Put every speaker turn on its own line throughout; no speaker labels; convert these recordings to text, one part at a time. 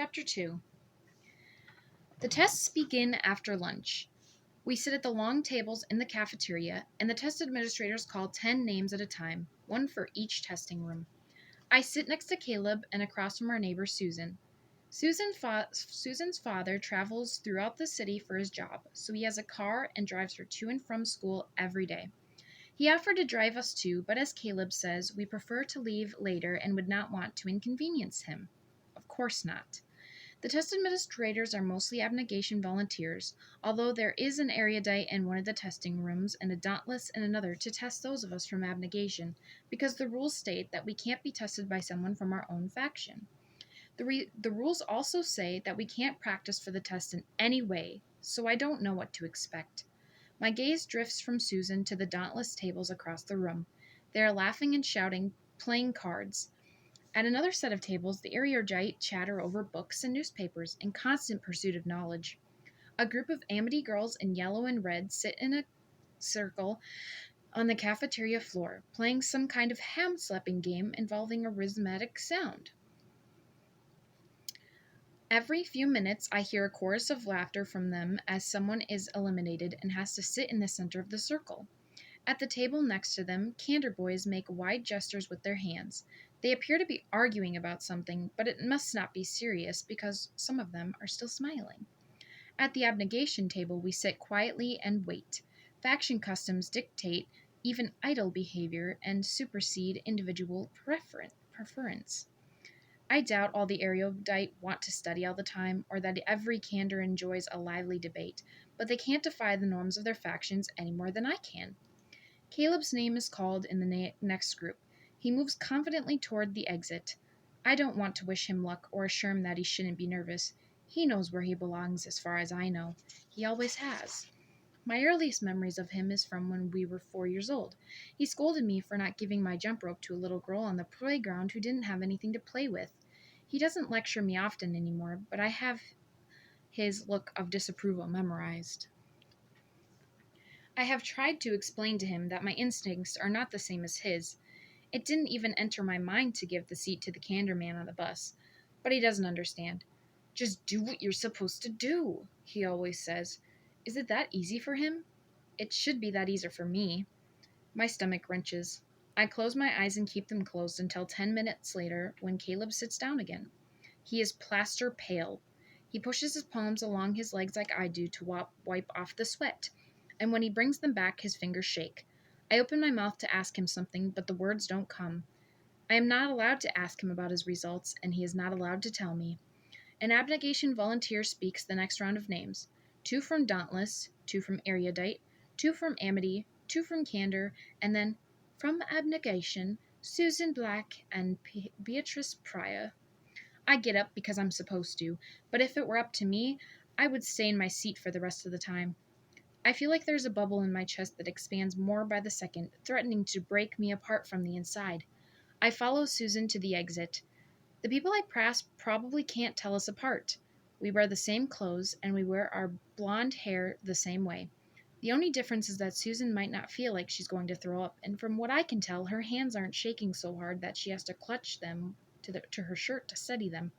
Chapter 2. The tests begin after lunch. We sit at the long tables in the cafeteria, and the test administrators call 10 names at a time, one for each testing room. I sit next to Caleb and across from our neighbor Susan. Susan's father travels throughout the city for his job, so he has a car and drives her to and from school every day. He offered to drive us too, but as Caleb says, we prefer to leave later and would not want to inconvenience him. Of course not. The test administrators are mostly abnegation volunteers, although there is an erudite in one of the testing rooms and a dauntless in another to test those of us from abnegation, because the rules state that we can't be tested by someone from our own faction. The rules also say that we can't practice for the test in any way, so I don't know what to expect. My gaze drifts from Susan to the dauntless tables across the room. They are laughing and shouting, playing cards. At another set of tables, the erudite chatter over books and newspapers in constant pursuit of knowledge. A group of Amity girls in yellow and red sit in a circle on the cafeteria floor, playing some kind of ham-slapping game involving a rhythmic sound. Every few minutes, I hear a chorus of laughter from them as someone is eliminated and has to sit in the center of the circle. At the table next to them, Candor boys make wide gestures with their hands. They appear to be arguing about something, but it must not be serious because some of them are still smiling. At the abnegation table, we sit quietly and wait. Faction customs dictate even idle behavior and supersede individual preference. I doubt all the erudite want to study all the time, or that every Candor enjoys a lively debate, but they can't defy the norms of their factions any more than I can. Caleb's name is called in the next group. He moves confidently toward the exit. I don't want to wish him luck or assure him that he shouldn't be nervous. He knows where he belongs as far as I know. He always has. My earliest memories of him is from when we were 4 years old. He scolded me for not giving my jump rope to a little girl on the playground who didn't have anything to play with. He doesn't lecture me often anymore, but I have his look of disapproval memorized. I have tried to explain to him that my instincts are not the same as his. It didn't even enter my mind to give the seat to the Candor man on the bus, but he doesn't understand. Just do what you're supposed to do, he always says. Is it that easy for him? It should be that easy for me. My stomach wrenches. I close my eyes and keep them closed until 10 minutes later when Caleb sits down again. He is plaster pale. He pushes his palms along his legs like I do to wipe off the sweat, and when he brings them back, his fingers shake. I open my mouth to ask him something, but the words don't come. I am not allowed to ask him about his results, and he is not allowed to tell me. An abnegation volunteer speaks the next round of names. 2 from Dauntless, 2 from Erudite, 2 from Amity, 2 from Candor, and then, from Abnegation, Susan Black and Beatrice Pryor. I get up because I'm supposed to, but if it were up to me, I would stay in my seat for the rest of the time. I feel like there's a bubble in my chest that expands more by the second, threatening to break me apart from the inside. I follow Susan to the exit. The people I pass probably can't tell us apart. We wear the same clothes, and we wear our blonde hair the same way. The only difference is that Susan might not feel like she's going to throw up, and from what I can tell, her hands aren't shaking so hard that she has to clutch them to her shirt to steady them.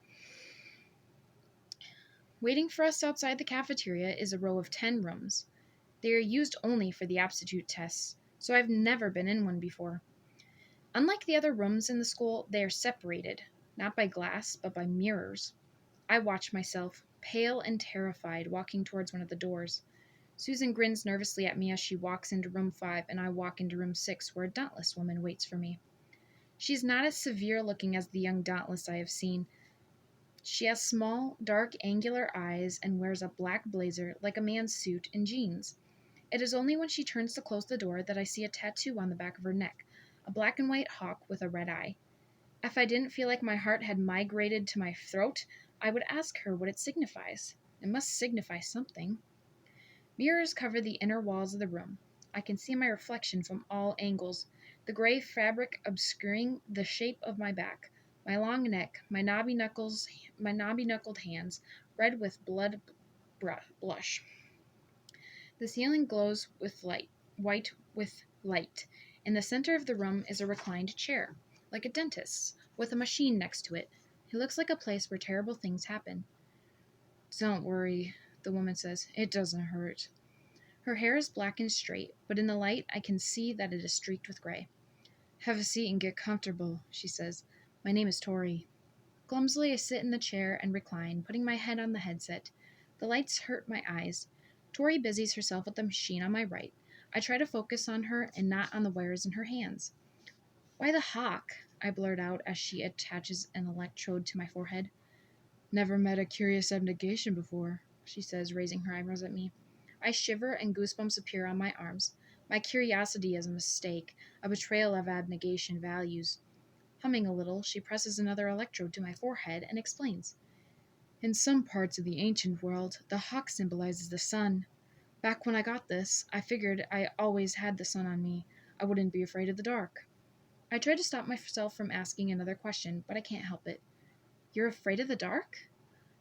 Waiting for us outside the cafeteria is a row of 10 rooms. They are used only for the aptitude tests, so I've never been in one before. Unlike the other rooms in the school, they are separated, not by glass, but by mirrors. I watch myself, pale and terrified, walking towards one of the doors. Susan grins nervously at me as she walks into room 5, and I walk into room 6, where a dauntless woman waits for me. She's not as severe looking as the young dauntless I have seen. She has small, dark, angular eyes and wears a black blazer like a man's suit and jeans. It is only when she turns to close the door that I see a tattoo on the back of her neck, a black and white hawk with a red eye. If I didn't feel like my heart had migrated to my throat, I would ask her what it signifies. It must signify something. Mirrors cover the inner walls of the room. I can see my reflection from all angles, the gray fabric obscuring the shape of my back, my long neck, my knobby-knuckled hands, red with blood blush. The ceiling glows with white with light. In the center of the room is a reclined chair, like a dentist's, with a machine next to it. It looks like a place where terrible things happen. Don't worry, the woman says. It doesn't hurt. Her hair is black and straight, but in the light I can see that it is streaked with gray. Have a seat and get comfortable, she says. My name is Tori. Clumsily, I sit in the chair and recline, putting my head on the headset. The lights hurt my eyes. Tori busies herself with the machine on my right. I try to focus on her and not on the wires in her hands. Why the hawk? I blurt out as she attaches an electrode to my forehead. Never met a curious abnegation before, she says, raising her eyebrows at me. I shiver and goosebumps appear on my arms. My curiosity is a mistake, a betrayal of abnegation values. Humming a little, she presses another electrode to my forehead and explains. In some parts of the ancient world, the hawk symbolizes the sun. Back when I got this, I figured I always had the sun on me. I wouldn't be afraid of the dark. I try to stop myself from asking another question, but I can't help it. You're afraid of the dark?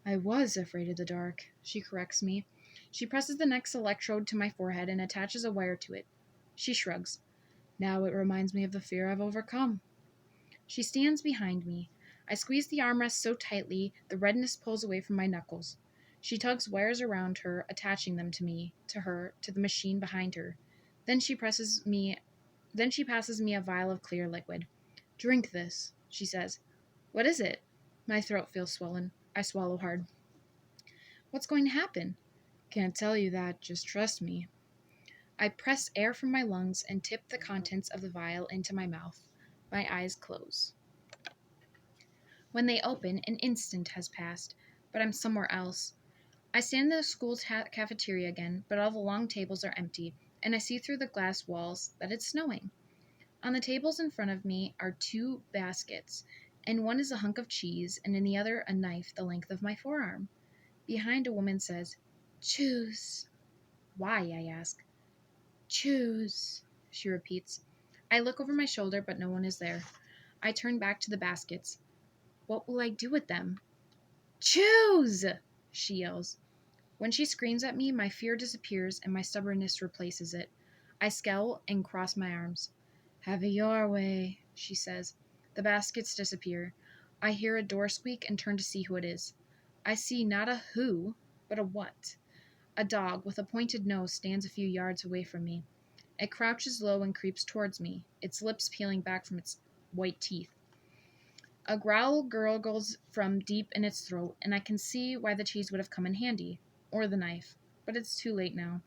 I was afraid of the dark, she corrects me. She presses the next electrode to my forehead and attaches a wire to it. She shrugs. Now it reminds me of the fear I've overcome. She stands behind me. I squeeze the armrest so tightly the redness pulls away from my knuckles. She tugs wires around her, attaching them to me, to her, to the machine behind her. Then she passes me a vial of clear liquid. Drink this, she says. What is it? My throat feels swollen. I swallow hard. What's going to happen? Can't tell you that, just trust me. I press air from my lungs and tip the contents of the vial into my mouth. My eyes close. When they open, an instant has passed, but I'm somewhere else. I stand in the school cafeteria again, but all the long tables are empty, and I see through the glass walls that it's snowing. On the tables in front of me are 2 baskets. In one is a hunk of cheese, and in the other a knife the length of my forearm. Behind, a woman says, Choose. Why? I ask. Choose, she repeats. I look over my shoulder, but no one is there. I turn back to the baskets. What will I do with them? Choose, she yells. When she screams at me, my fear disappears and my stubbornness replaces it. I scowl and cross my arms. Have it your way, she says. The baskets disappear. I hear a door squeak and turn to see who it is. I see not a who, but a what. A dog with a pointed nose stands a few yards away from me. It crouches low and creeps towards me, its lips peeling back from its white teeth. A growl gurgles from deep in its throat, and I can see why the cheese would have come in handy, or the knife, but it's too late now.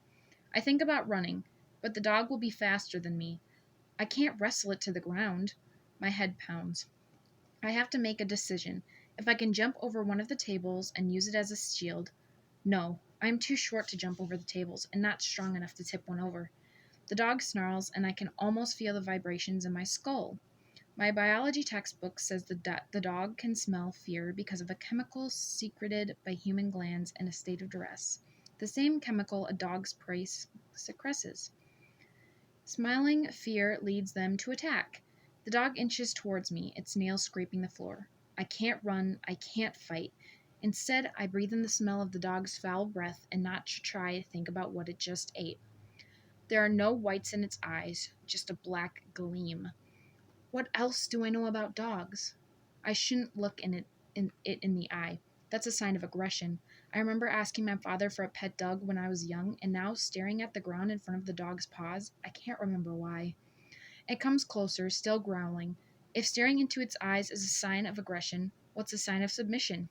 I think about running, but the dog will be faster than me. I can't wrestle it to the ground. My head pounds. I have to make a decision. If I can jump over one of the tables and use it as a shield. No, I am too short to jump over the tables and not strong enough to tip one over. The dog snarls, and I can almost feel the vibrations in my skull. My biology textbook says the dog can smell fear because of a chemical secreted by human glands in a state of duress, the same chemical a dog's prey secretes. Smiling fear leads them to attack. The dog inches towards me, its nails scraping the floor. I can't run, I can't fight. Instead, I breathe in the smell of the dog's foul breath and not try to think about what it just ate. There are no whites in its eyes, just a black gleam. What else do I know about dogs? I shouldn't look it in the eye. That's a sign of aggression. I remember asking my father for a pet dog when I was young, and now staring at the ground in front of the dog's paws, I can't remember why. It comes closer, still growling. If staring into its eyes is a sign of aggression, what's a sign of submission?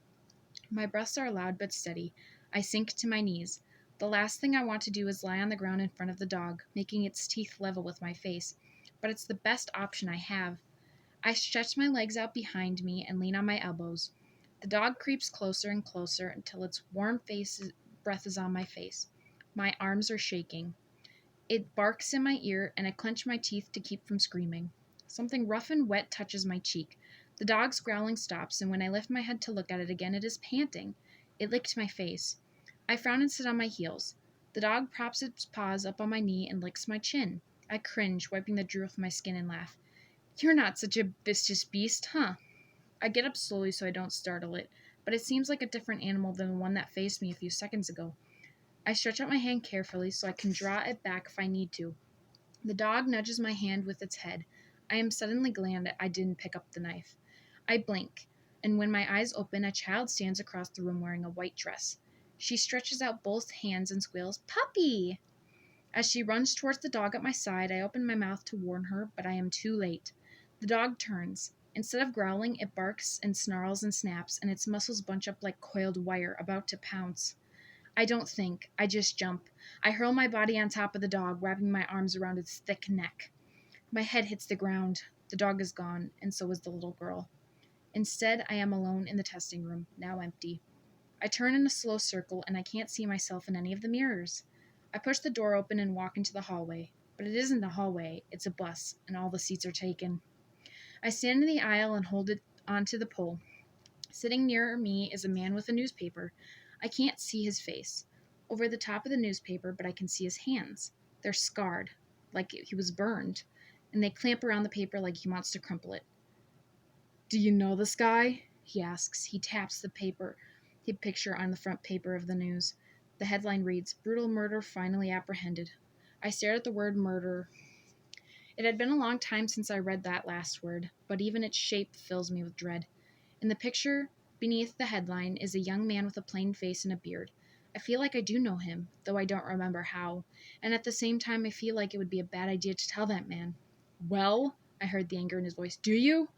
My breaths are loud but steady. I sink to my knees. The last thing I want to do is lie on the ground in front of the dog, making its teeth level with my face. But it's the best option I have. I stretch my legs out behind me and lean on my elbows. The dog creeps closer and closer until its warm breath is on my face. My arms are shaking. It barks in my ear, and I clench my teeth to keep from screaming. Something rough and wet touches my cheek. The dog's growling stops, and when I lift my head to look at it again, it is panting. It licked my face. I frown and sit on my heels. The dog props its paws up on my knee and licks my chin. I cringe, wiping the drool off my skin, and laugh. You're not such a vicious beast, huh? I get up slowly so I don't startle it, but it seems like a different animal than the one that faced me a few seconds ago. I stretch out my hand carefully so I can draw it back if I need to. The dog nudges my hand with its head. I am suddenly glad I didn't pick up the knife. I blink. And when my eyes open, a child stands across the room wearing a white dress. She stretches out both hands and squeals, "Puppy!" As she runs towards the dog at my side, I open my mouth to warn her, but I am too late. The dog turns. Instead of growling, it barks and snarls and snaps, and its muscles bunch up like coiled wire, about to pounce. I don't think. I just jump. I hurl my body on top of the dog, wrapping my arms around its thick neck. My head hits the ground. The dog is gone, and so is the little girl. Instead, I am alone in the testing room, now empty. I turn in a slow circle, and I can't see myself in any of the mirrors. I push the door open and walk into the hallway. But it isn't a hallway, it's a bus, and all the seats are taken. I stand in the aisle and hold it onto the pole. Sitting near me is a man with a newspaper. I can't see his face over the top of the newspaper, but I can see his hands. They're scarred, like he was burned, and they clamp around the paper like he wants to crumple it. "Do you know this guy?" he asks. He taps the picture on the front paper of the news. The headline reads, "Brutal Murder Finally Apprehended." I stared at the word murder. It had been a long time since I read that last word, but even its shape fills me with dread. In the picture beneath the headline is a young man with a plain face and a beard. I feel like I do know him, though I don't remember how, and at the same time I feel like it would be a bad idea to tell that man. "Well?" I heard the anger in his voice. "Do you?"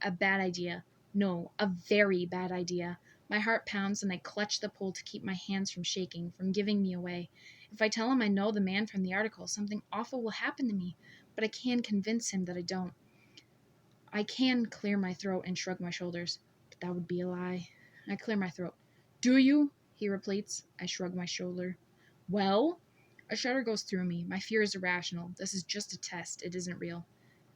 A bad idea. No, a very bad idea. My heart pounds and I clutch the pole to keep my hands from shaking, from giving me away. If I tell him I know the man from the article, something awful will happen to me, but I can convince him that I don't. I can clear my throat and shrug my shoulders, but that would be a lie. I clear my throat. "Do you?" he repeats. I shrug my shoulder. "Well?" A shudder goes through me. My fear is irrational. This is just a test. It isn't real.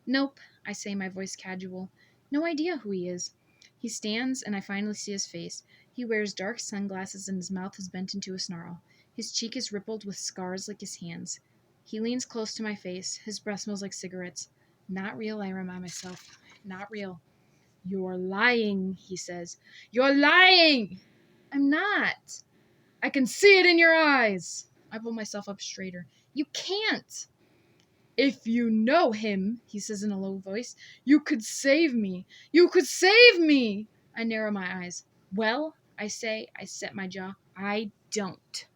"Nope," I say, my voice casual. "No idea who he is." He stands, and I finally see his face. He wears dark sunglasses, and his mouth is bent into a snarl. His cheek is rippled with scars like his hands. He leans close to my face. His breath smells like cigarettes. "Not real," I remind myself. "Not real." "You're lying," he says. "You're lying!" "I'm not." "I can see it in your eyes." I pull myself up straighter. "You can't." "If you know him," he says in a low voice, "you could save me. You could save me." I narrow my eyes. "Well," I say, I set my jaw, "I don't."